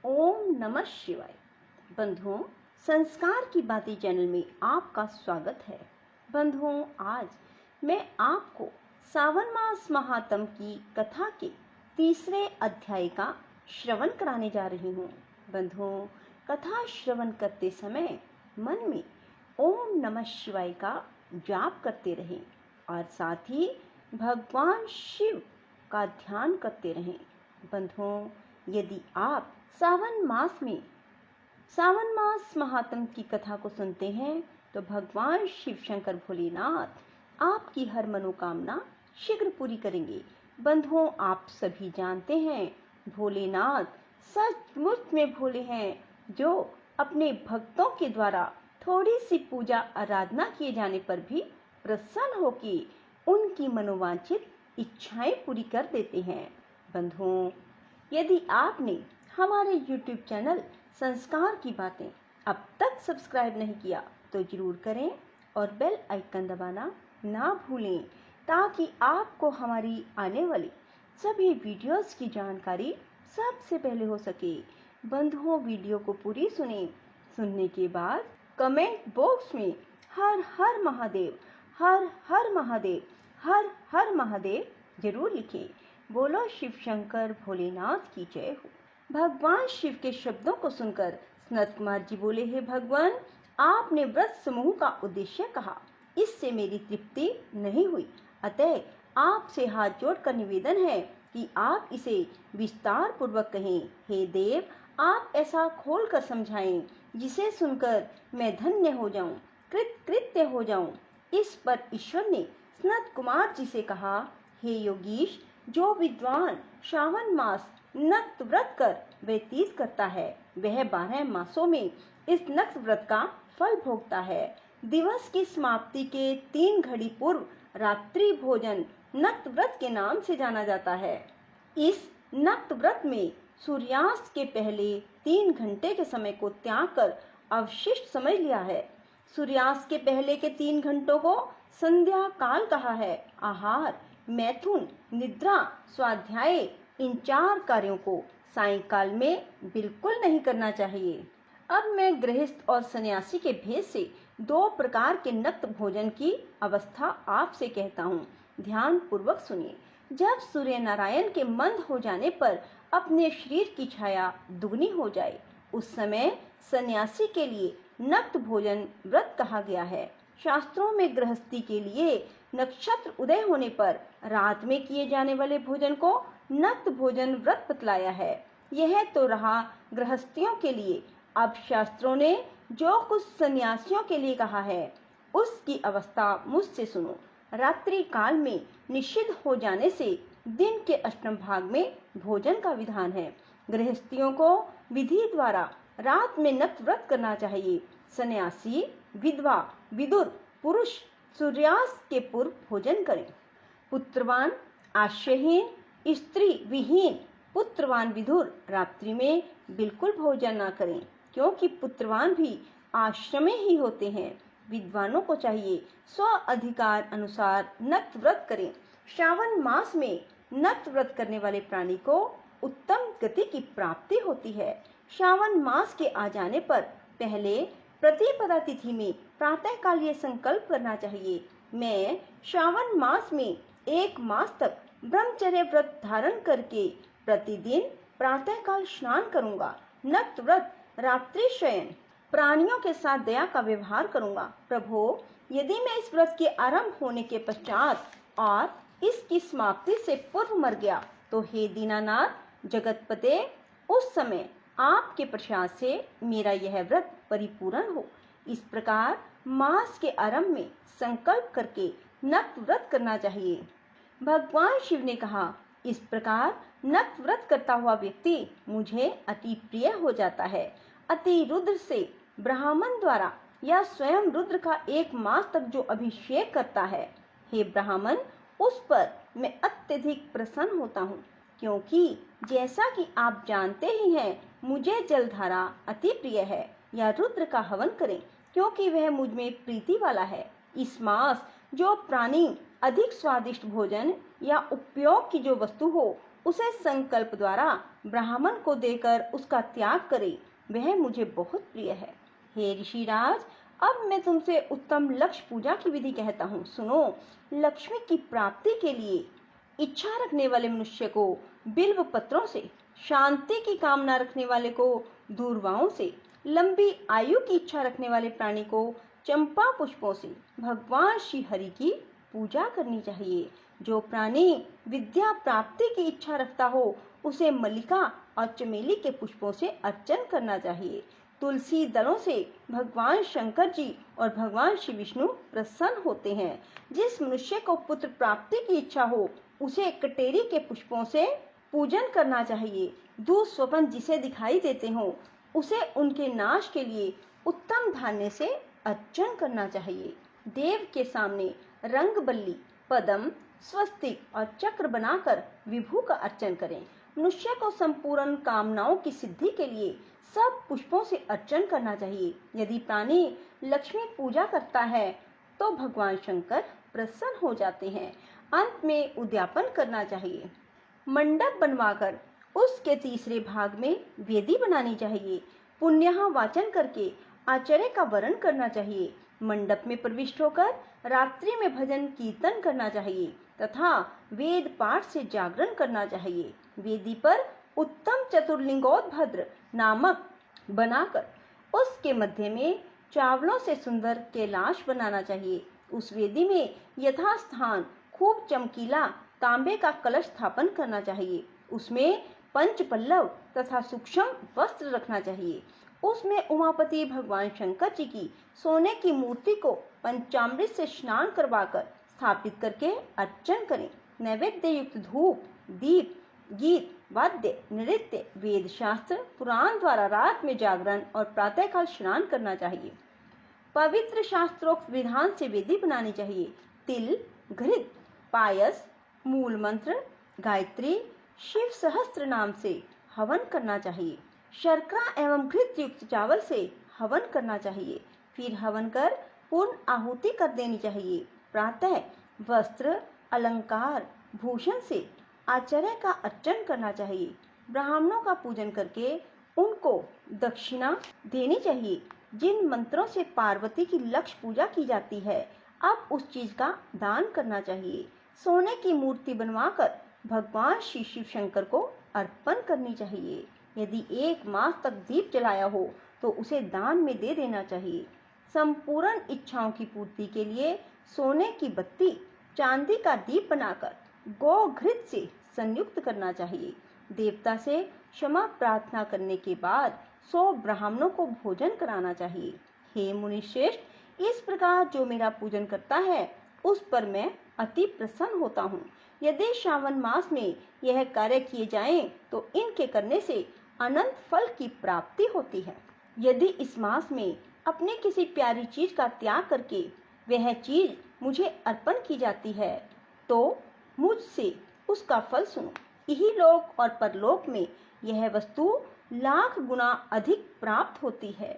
ओम नमः शिवाय। बंधुओं, संस्कार की बातें चैनल में आपका स्वागत है। बंधुओं, आज मैं आपको सावन मास महात्म की कथा के तीसरे अध्याय का श्रवण कराने जा रही हूँ। बंधुओं, कथा श्रवण करते समय मन में ओम नमः शिवाय का जाप करते रहें और साथ ही भगवान शिव का ध्यान करते रहें। बंधुओं, यदि आप सावन मास महात्म की कथा को सुनते हैं तो भगवान शिव शंकर भोलेनाथ आपकी हर मनोकामना शीघ्र पूरी करेंगे। बंधुओं, आप सभी जानते हैं भोलेनाथ सचमुच में भोले हैं, जो अपने भक्तों के द्वारा थोड़ी सी पूजा आराधना किए जाने पर भी प्रसन्न होकर उनकी मनोवांछित इच्छाएं पूरी कर देते हैं। बंधुओं, यदि आपने हमारे YouTube चैनल संस्कार की बातें अब तक सब्सक्राइब नहीं किया तो जरूर करें और बेल आइकन दबाना ना भूलें, ताकि आपको हमारी आने वाली सभी वीडियोस की जानकारी सबसे पहले हो सके। बंधुओं, वीडियो को पूरी सुनने के बाद कमेंट बॉक्स में हर हर महादेव, हर हर महादेव, हर हर महादेव जरूर लिखें। बोलो शिव शंकर भोलेनाथ की जय हो। भगवान शिव के शब्दों को सुनकर सनत कुमार जी बोले, हे भगवान, आपने व्रत समूह का उद्देश्य कहा, इससे मेरी तृप्ति नहीं हुई, अतः आपसे हाथ जोड़कर निवेदन है कि आप इसे विस्तार पूर्वक कहें। हे देव, आप ऐसा खोल कर समझाएं जिसे सुनकर मैं धन्य हो जाऊं, कृत्य हो जाऊं। इस पर ईश्वर ने सनत कुमार जी से कहा, हे योगीश, जो विद्वान श्रावण मास नक्त व्रत कर व्यतीत करता है वह 12 मासों में इस नक्त व्रत का फल भोगता है। दिवस की समाप्ति के 3 घड़ी पूर्व रात्रि भोजन नक्त व्रत के नाम से जाना जाता है। इस नक्त व्रत में सूर्यास्त के पहले 3 घंटे के समय को त्याग कर अवशिष्ट समझ लिया है। सूर्यास्त के पहले के 3 घंटों को संध्या काल कहा है। आहार, मैथुन, निद्रा, स्वाध्याय, इन 4 कार्यों को सायंकाल में बिल्कुल नहीं करना चाहिए। अब मैं गृहस्थ और सन्यासी के भेद से 2 प्रकार के नक्त भोजन की अवस्था आपसे कहता हूँ, ध्यान पूर्वक सुनिए। जब सूर्य नारायण के मंद हो जाने पर अपने शरीर की छाया दुगनी हो जाए, उस समय सन्यासी के लिए नक्त भोजन व्रत कहा गया है। शास्त्रों में गृहस्थी के लिए नक्षत्र उदय होने पर रात में किए जाने वाले भोजन को नक्त भोजन व्रत बतलाया है। यह तो रहा गृहस्थियों के लिए। अब शास्त्रों ने जो कुछ सन्यासियों के लिए कहा है उसकी अवस्था मुझसे सुनो। रात्रि काल में निषिद्ध हो जाने से दिन के अष्टम भाग में भोजन का विधान है। गृहस्थियों को विधि द्वारा रात में नक्त व्रत करना चाहिए। सन्यासी, विधवा, विदुर पुरुष सूर्यास्त के पूर्व भोजन करें। पुत्रवान, आश्रयहीन, स्त्री विहीन, पुत्रवान विदुर रात्रि में बिल्कुल भोजन न करें, क्योंकि पुत्रवान भी आश्रम में ही होते हैं। विद्वानों को चाहिए स्व अधिकार अनुसार नक्त व्रत करें। श्रावण मास में नक्त व्रत करने वाले प्राणी को उत्तम गति की प्राप्ति होती है। श्रावण मास के आ जाने पर पहले प्रतिपदा तिथि में प्रातः काल ये संकल्प करना चाहिए, मैं श्रावण मास में 1 मास तक ब्रह्मचर्य व्रत धारण करके प्रतिदिन प्रातः काल स्नान करूंगा। नक्त व्रत, रात्रि शयन, प्राणियों के साथ दया का व्यवहार करूंगा। प्रभु, यदि मैं इस व्रत के आरंभ होने के पश्चात और इसकी समाप्ति से पूर्व मर गया तो हे दीनानाथ जगतपते, उस समय आपके प्रसाद से मेरा यह व्रत परिपूर्ण हो। इस प्रकार मास के आरंभ में संकल्प करके नक्त व्रत करना चाहिए। भगवान शिव ने कहा, इस प्रकार नक्त व्रत करता हुआ व्यक्ति मुझे अति प्रिय हो जाता है। अति रुद्र से ब्राह्मण द्वारा या स्वयं रुद्र का 1 मास तक जो अभिषेक करता है, हे ब्राह्मण, उस पर मैं अत्यधिक प्रसन्न होता हूँ, क्योंकि जैसा कि आप जानते ही हैं मुझे जलधारा अति प्रिय है। या रुद्र का हवन करें, क्योंकि वह मुझ में प्रीति वाला है। इस मास जो प्राणी अधिक स्वादिष्ट भोजन या उपयोग की जो वस्तु हो उसे संकल्प द्वारा ब्राह्मण को देकर उसका त्याग करे, वह मुझे बहुत प्रिय है। हे ऋषिराज, अब मैं तुमसे उत्तम लक्ष्य पूजा की विधि कहता हूँ, सुनो। लक्ष्मी की प्राप्ति के लिए इच्छा रखने वाले मनुष्य को बिल्व पत्रों से, शांति की कामना रखने वाले को दूर्वाओं से, लंबी आयु की इच्छा रखने वाले प्राणी को चंपा पुष्पों से भगवान श्री हरि की पूजा करनी चाहिए। जो प्राणी विद्या प्राप्ति की इच्छा रखता हो उसे मल्लिका और चमेली के पुष्पों से अर्चन करना चाहिए। तुलसी दलों से भगवान शंकर जी और भगवान श्री विष्णु प्रसन्न होते हैं। जिस मनुष्य को पुत्र प्राप्ति की इच्छा हो उसे कटेरी के पुष्पों से पूजन करना चाहिए। दुःस्वप्न जिसे दिखाई देते हो उसे उनके नाश के लिए उत्तम धान्य से अर्चन करना चाहिए। देव के सामने रंग बल्ली, पद्म, स्वस्तिक और चक्र बनाकर विभू का अर्चन करें। मनुष्य को संपूर्ण कामनाओं की सिद्धि के लिए सब पुष्पों से अर्चन करना चाहिए। यदि प्राणी लक्ष्मी पूजा करता है तो भगवान शंकर प्रसन्न हो जाते हैं। अंत में उद्यापन करना चाहिए। मंडप बनवाकर उसके तीसरे भाग में वेदी बनानी चाहिए। पुण्यः वाचन करके आचार्य का वरण करना चाहिए। मंडप में प्रविष्ट होकर रात्रि में भजन कीर्तन करना चाहिए तथा वेद पाठ से जागरण करना चाहिए। वेदी पर उत्तम चतुर्लिंगोद्भद्र नामक बनाकर उसके मध्य में चावलों से सुंदर कैलाश बनाना चाहिए। उस वेदी में यथास्थान खूब चमकीला तांबे का कलश स्थापन करना चाहिए। उसमें पंच पल्लव तथा सूक्ष्म वस्त्र रखना चाहिए। उसमें उमापति भगवान शंकर जी की सोने की मूर्ति को पंचामृत से स्नान करवाकर स्थापित करके अर्चन करें। नैवेद्य युक्त धूप, दीप, गीत, वाद्य, नृत्य, वेद शास्त्र, पुराण द्वारा रात में जागरण और प्रातःकाल स्नान करना चाहिए। पवित्र शास्त्रोक्त विधान से वेदी बनानी चाहिए। तिल, घृत, पायस, मूल मंत्र, गायत्री, शिव सहस्त्र नाम से हवन करना चाहिए। शर्करा एवं घृत युक्त चावल से हवन करना चाहिए। फिर हवन कर पूर्ण आहुति कर देनी चाहिए। प्रातः वस्त्र, अलंकार, भूषण से आचार्य का अर्चन करना चाहिए। ब्राह्मणों का पूजन करके उनको दक्षिणा देनी चाहिए। जिन मंत्रों से पार्वती की लक्ष्य पूजा की जाती है, अब उस चीज का दान करना चाहिए। सोने की मूर्ति बनवाकर भगवान श्री शिव शंकर को अर्पण करनी चाहिए। यदि 1 मास तक दीप जलाया हो तो उसे दान में दे देना चाहिए। संपूर्ण इच्छाओं की पूर्ति के लिए सोने की बत्ती, चांदी का दीप बनाकर गोघृत से संयुक्त करना चाहिए। देवता से क्षमा प्रार्थना करने के बाद 100 ब्राह्मणों को भोजन कराना चाहिए। हे मुनिश्रेष्ठ, इस प्रकार जो मेरा पूजन करता है उस पर मैं अति प्रसन्न होता हूँ। यदि श्रावण मास में यह कार्य किए जाएं तो इनके करने से अनंत फल की प्राप्ति होती है। यदि इस मास में अपने किसी प्यारी चीज का त्याग करके वह चीज मुझे अर्पण की जाती है तो मुझसे उसका फल सुनो। यही लोक और परलोक में यह वस्तु लाख गुना अधिक प्राप्त होती है।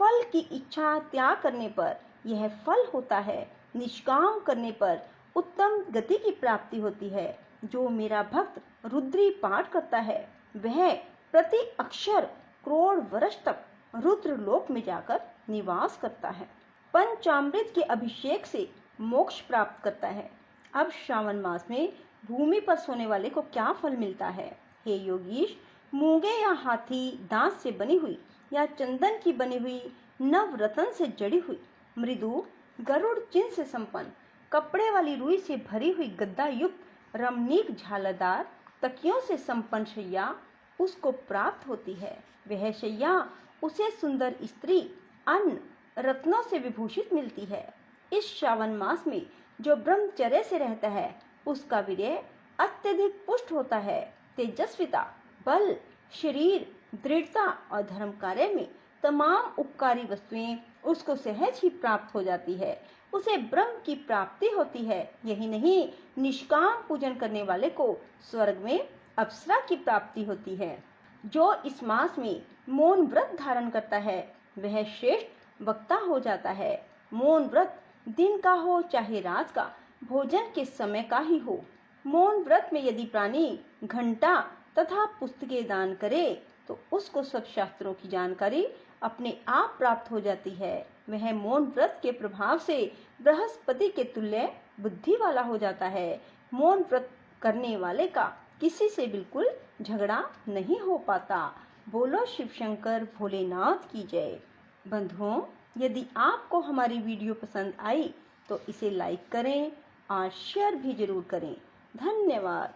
फल की इच्छा त्याग करने पर यह फल होता है। निष्काम करने पर उत्तम गति की प्राप्ति होती है। जो मेरा भक्त रुद्री पाठ करता है वह प्रति अक्षर करोड़ वर्ष तक रुद्र लोक में जाकर निवास करता है। पंचामृत के अभिषेक से मोक्ष प्राप्त करता है। अब श्रावण मास में भूमि पर सोने वाले को क्या फल मिलता है? हे योगीश, मूंगे या हाथी दांत से बनी हुई या चंदन की बनी हुई नवरत्न से जड़ी हुई, मृदु गरुड़ चिन्ह से संपन्न, कपड़े वाली रुई से भरी हुई गद्दा युक्त रमणीक झालरदार तकियों से संपन्न शैया उसको प्राप्त होती है। वह शैया उसे सुंदर स्त्री, अन्न, रत्नों से विभूषित मिलती है। इस श्रावण मास में जो ब्रह्मचर्य से रहता है उसका वीर्य अत्यधिक पुष्ट होता है। तेजस्विता, बल, शरीर, दृढ़ता और धर्म कार्य में तमाम उपकारी वस्तुएं उसको सहज ही प्राप्त हो जाती है। उसे ब्रह्म की प्राप्ति होती है। यही नहीं, निष्काम पूजन करने वाले को स्वर्ग में अप्सरा की प्राप्ति होती है। जो इस मास में मौन व्रत धारण करता है वह श्रेष्ठ वक्ता हो जाता है। मौन व्रत दिन का हो चाहे रात का, भोजन के समय का ही हो, मौन व्रत में यदि प्राणी घंटा तथा पुस्तकें दान करे तो उसको सब शास्त्रों की जानकारी अपने आप प्राप्त हो जाती है। वह मौन व्रत के प्रभाव से बृहस्पति के तुल्य बुद्धि वाला हो जाता है। मौन व्रत करने वाले का किसी से बिल्कुल झगड़ा नहीं हो पाता। बोलो शिव शंकर भोलेनाथ की जय। बंधुओं, यदि आपको हमारी वीडियो पसंद आई तो इसे लाइक करें और शेयर भी जरूर करें। धन्यवाद।